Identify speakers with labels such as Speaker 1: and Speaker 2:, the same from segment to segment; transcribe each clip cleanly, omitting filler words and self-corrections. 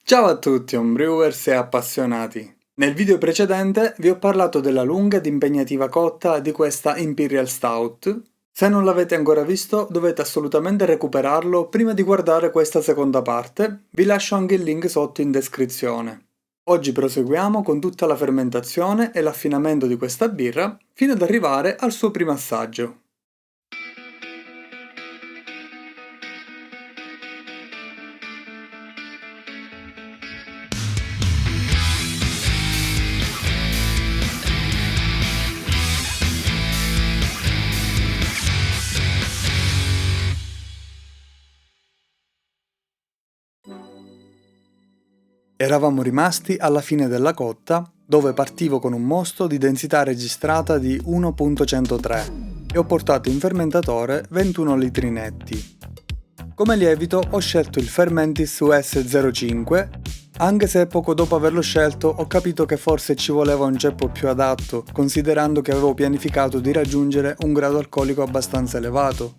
Speaker 1: Ciao a tutti homebrewers e appassionati! Nel video precedente vi ho parlato della lunga ed impegnativa cotta di questa Imperial Stout. Se non l'avete ancora visto dovete assolutamente recuperarlo prima di guardare questa seconda parte, vi lascio anche il link sotto in descrizione. Oggi proseguiamo con tutta la fermentazione e l'affinamento di questa birra fino ad arrivare al suo primo assaggio. Eravamo rimasti alla fine della cotta, dove partivo con un mosto di densità registrata di 1.103 e ho portato in fermentatore 21 litri netti. Come lievito ho scelto il Fermentis US05, anche se poco dopo averlo scelto ho capito che forse ci voleva un ceppo più adatto, considerando che avevo pianificato di raggiungere un grado alcolico abbastanza elevato.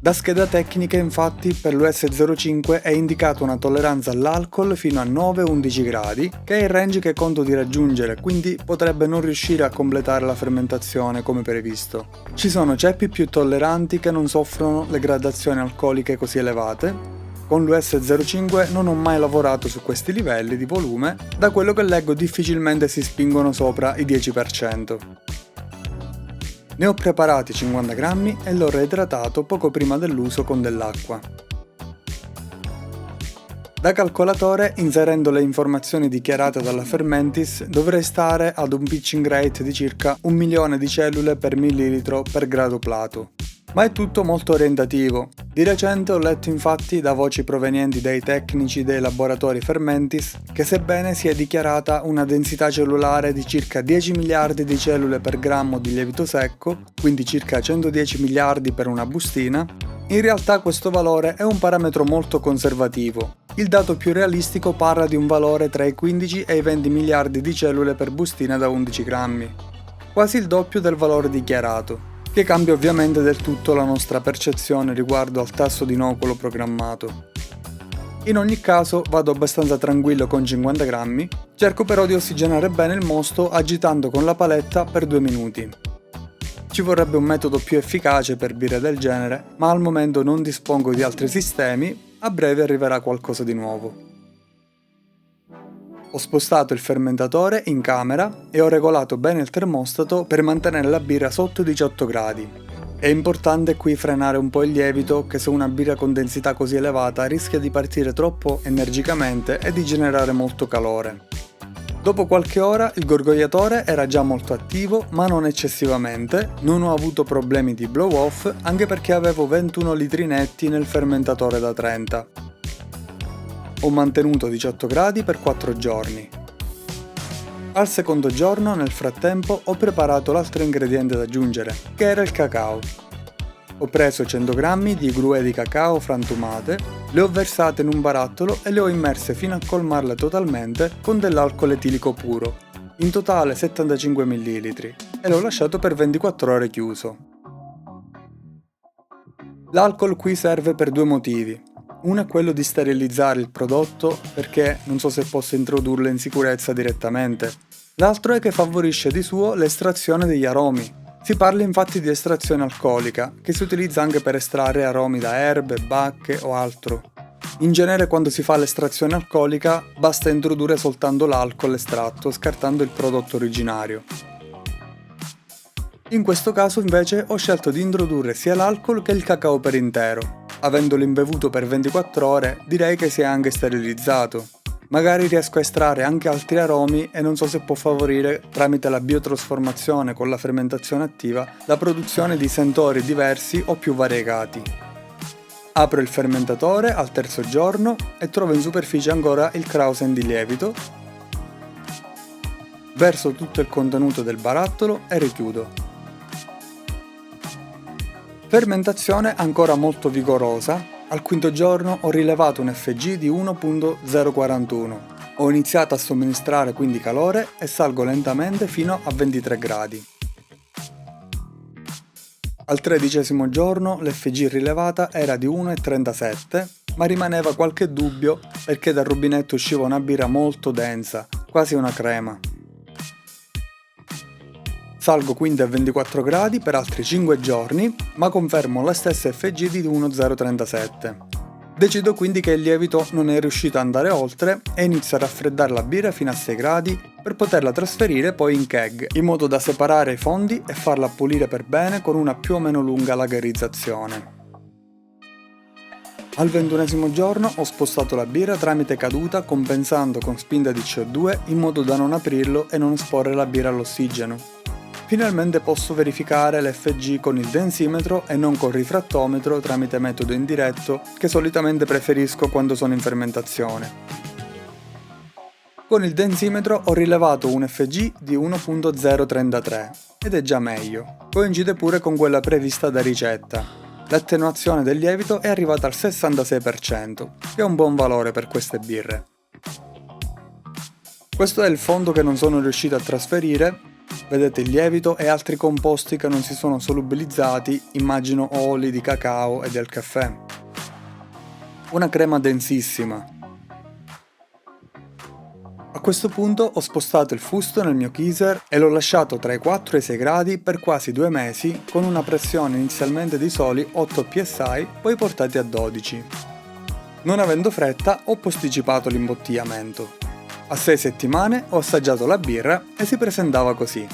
Speaker 1: Da scheda tecnica infatti per l'US05 è indicata una tolleranza all'alcol fino a 9-11 gradi, che è il range che conto di raggiungere, quindi potrebbe non riuscire a completare la fermentazione come previsto. Ci sono ceppi più tolleranti che non soffrono le gradazioni alcoliche così elevate. Con l'US05 non ho mai lavorato su questi livelli di volume, da quello che leggo difficilmente si spingono sopra i 10%. Ne ho preparati 50 grammi e l'ho reidratato poco prima dell'uso con dell'acqua. Da calcolatore, inserendo le informazioni dichiarate dalla Fermentis, dovrei stare ad un pitching rate di circa 1 milione di cellule per millilitro per grado Plato. Ma è tutto molto orientativo. Di recente ho letto infatti da voci provenienti dai tecnici dei laboratori Fermentis che sebbene sia dichiarata una densità cellulare di circa 10 miliardi di cellule per grammo di lievito secco, quindi circa 110 miliardi per una bustina, in realtà questo valore è un parametro molto conservativo. Il dato più realistico parla di un valore tra i 15 e i 20 miliardi di cellule per bustina da 11 grammi, quasi il doppio del valore dichiarato, che cambia ovviamente del tutto la nostra percezione riguardo al tasso di inoculo programmato. In ogni caso vado abbastanza tranquillo con 50 grammi, cerco però di ossigenare bene il mosto agitando con la paletta per 2 minuti. Ci vorrebbe un metodo più efficace per birre del genere, ma al momento non dispongo di altri sistemi, a breve arriverà qualcosa di nuovo. Ho spostato il fermentatore in camera e ho regolato bene il termostato per mantenere la birra sotto i 18 gradi. È importante qui frenare un po' il lievito che su una birra con densità così elevata rischia di partire troppo energicamente e di generare molto calore. Dopo qualche ora il gorgogliatore era già molto attivo ma non eccessivamente, non ho avuto problemi di blow off anche perché avevo 21 litri netti nel fermentatore da 30. Ho mantenuto 18 gradi per 4 giorni. Al secondo giorno, nel frattempo, ho preparato l'altro ingrediente da aggiungere, che era il cacao. Ho preso 100 g di grue di cacao frantumate, le ho versate in un barattolo e le ho immerse fino a colmarle totalmente con dell'alcol etilico puro, in totale 75 ml, e l'ho lasciato per 24 ore chiuso. L'alcol qui serve per due motivi. Uno è quello di sterilizzare il prodotto perché non so se posso introdurlo in sicurezza direttamente. L'altro è che favorisce di suo l'estrazione degli aromi. Si parla infatti di estrazione alcolica, che si utilizza anche per estrarre aromi da erbe, bacche o altro. In genere quando si fa l'estrazione alcolica basta introdurre soltanto l'alcol estratto, scartando il prodotto originario. In questo caso invece ho scelto di introdurre sia l'alcol che il cacao per intero. Avendolo imbevuto per 24 ore, direi che si è anche sterilizzato. Magari riesco a estrarre anche altri aromi e non so se può favorire, tramite la biotrasformazione con la fermentazione attiva, la produzione di sentori diversi o più variegati. Apro il fermentatore al terzo giorno e trovo in superficie ancora il Krausen di lievito. Verso tutto il contenuto del barattolo e richiudo. Fermentazione ancora molto vigorosa, al quinto giorno ho rilevato un Fg di 1.041. Ho iniziato a somministrare quindi calore e salgo lentamente fino a 23 gradi. Al 13° giorno l'Fg rilevata era di 1,37 ma rimaneva qualche dubbio perché dal rubinetto usciva una birra molto densa, quasi una crema. Salgo quindi a 24 gradi per altri 5 giorni, ma confermo la stessa FG di 1,037. Decido quindi che il lievito non è riuscito ad andare oltre e inizio a raffreddare la birra fino a 6 gradi per poterla trasferire poi in keg, in modo da separare i fondi e farla pulire per bene con una più o meno lunga lagerizzazione. Al 21esimo giorno ho spostato la birra tramite caduta compensando con spinta di CO2 in modo da non aprirlo e non esporre la birra all'ossigeno. Finalmente posso verificare l'FG con il densimetro e non col rifrattometro tramite metodo indiretto che solitamente preferisco quando sono in fermentazione. Con il densimetro ho rilevato un FG di 1.033 ed è già meglio, coincide pure con quella prevista da ricetta. L'attenuazione del lievito è arrivata al 66%, che è un buon valore per queste birre. Questo è il fondo che non sono riuscito a trasferire. Vedete il lievito e altri composti che non si sono solubilizzati, immagino oli di cacao e del caffè. Una crema densissima. A questo punto ho spostato il fusto nel mio Keezer e l'ho lasciato tra i 4 e i 6 gradi per quasi 2 mesi con una pressione inizialmente di soli 8 psi, poi portati a 12. Non avendo fretta ho posticipato l'imbottigliamento. A 6 settimane ho assaggiato la birra e si presentava così.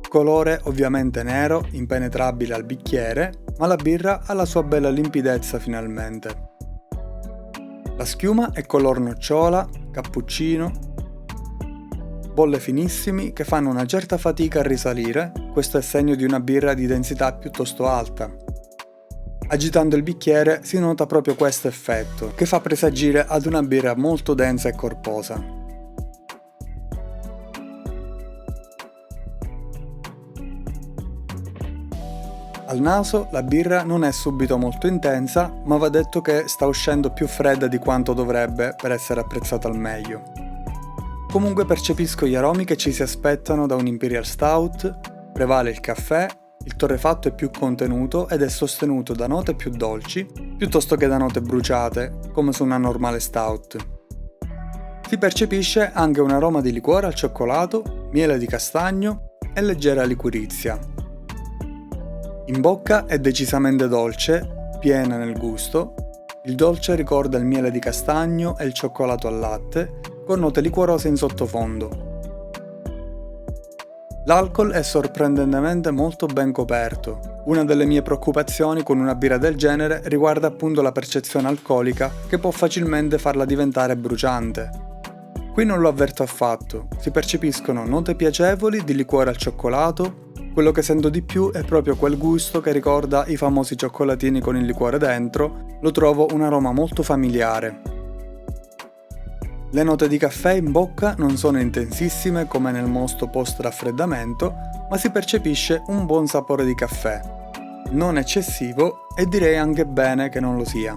Speaker 1: Colore ovviamente nero, impenetrabile al bicchiere, ma la birra ha la sua bella limpidezza finalmente. La schiuma è color nocciola, cappuccino, bolle finissimi che fanno una certa fatica a risalire, questo è segno di una birra di densità piuttosto alta. Agitando il bicchiere si nota proprio questo effetto, che fa presagire ad una birra molto densa e corposa. Al naso la birra non è subito molto intensa, ma va detto che sta uscendo più fredda di quanto dovrebbe per essere apprezzata al meglio. Comunque percepisco gli aromi che ci si aspettano da un Imperial Stout, prevale il caffè, il torrefatto è più contenuto ed è sostenuto da note più dolci, piuttosto che da note bruciate, come su una normale Stout. Si percepisce anche un aroma di liquore al cioccolato, miele di castagno e leggera liquirizia. In bocca è decisamente dolce, piena nel gusto. Il dolce ricorda il miele di castagno e il cioccolato al latte, con note liquorose in sottofondo. L'alcol è sorprendentemente molto ben coperto. Una delle mie preoccupazioni con una birra del genere riguarda appunto la percezione alcolica, che può facilmente farla diventare bruciante. Qui non lo avverto affatto, si percepiscono note piacevoli di liquore al cioccolato. Quello che sento di più è proprio quel gusto che ricorda i famosi cioccolatini con il liquore dentro, lo trovo un aroma molto familiare. Le note di caffè in bocca non sono intensissime come nel mosto post raffreddamento, ma si percepisce un buon sapore di caffè. Non eccessivo e direi anche bene che non lo sia.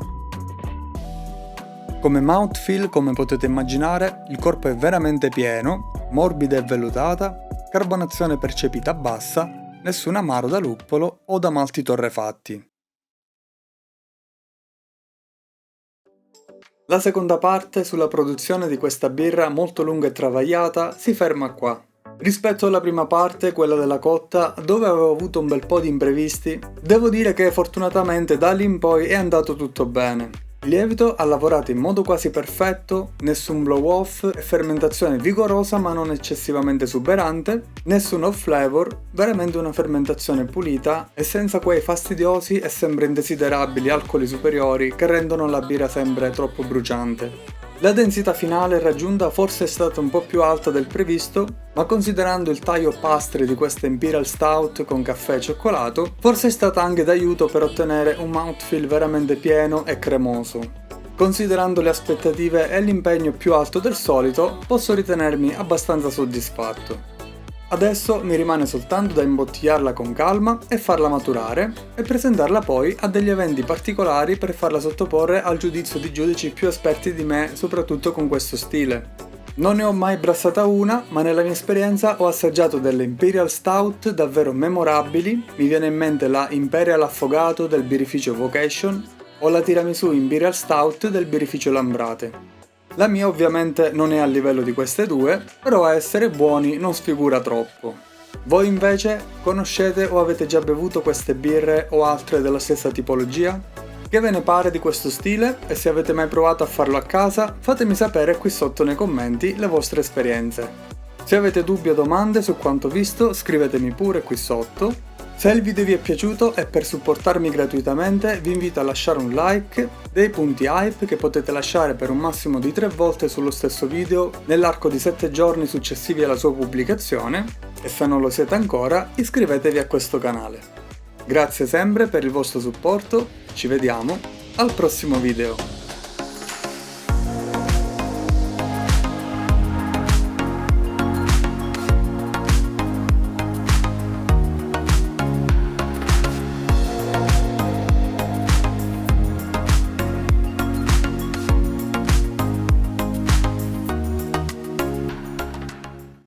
Speaker 1: Come mouthfeel, come potete immaginare, il corpo è veramente pieno, morbida e vellutata, carbonazione percepita bassa, nessun amaro da luppolo o da malti torrefatti. La seconda parte sulla produzione di questa birra molto lunga e travagliata si ferma qua. Rispetto alla prima parte, quella della cotta, dove avevo avuto un bel po' di imprevisti, devo dire che fortunatamente da lì in poi è andato tutto bene. Il lievito ha lavorato in modo quasi perfetto, nessun blow off e fermentazione vigorosa ma non eccessivamente esuberante, nessun off flavor, veramente una fermentazione pulita e senza quei fastidiosi e sempre indesiderabili alcoli superiori che rendono la birra sempre troppo bruciante. La densità finale raggiunta forse è stata un po' più alta del previsto, ma considerando il taglio pastry di questa Imperial Stout con caffè e cioccolato, forse è stata anche d'aiuto per ottenere un mouthfeel veramente pieno e cremoso. Considerando le aspettative e l'impegno più alto del solito, posso ritenermi abbastanza soddisfatto. Adesso mi rimane soltanto da imbottigliarla con calma e farla maturare e presentarla poi a degli eventi particolari per farla sottoporre al giudizio di giudici più esperti di me, soprattutto con questo stile. Non ne ho mai brassata una, ma nella mia esperienza ho assaggiato delle Imperial Stout davvero memorabili, mi viene in mente la Imperial Affogato del birrificio Vocation o la Tiramisù Imperial Stout del birrificio Lambrate. La mia ovviamente non è a livello di queste due, però a essere buoni non sfigura troppo. Voi invece conoscete o avete già bevuto queste birre o altre della stessa tipologia? Che ve ne pare di questo stile e se avete mai provato a farlo a casa, fatemi sapere qui sotto nei commenti le vostre esperienze. Se avete dubbi o domande su quanto visto, scrivetemi pure qui sotto. Se il video vi è piaciuto e per supportarmi gratuitamente vi invito a lasciare un like, dei punti hype che potete lasciare per un massimo di 3 volte sullo stesso video nell'arco di 7 giorni successivi alla sua pubblicazione e se non lo siete ancora iscrivetevi a questo canale. Grazie sempre per il vostro supporto, ci vediamo al prossimo video.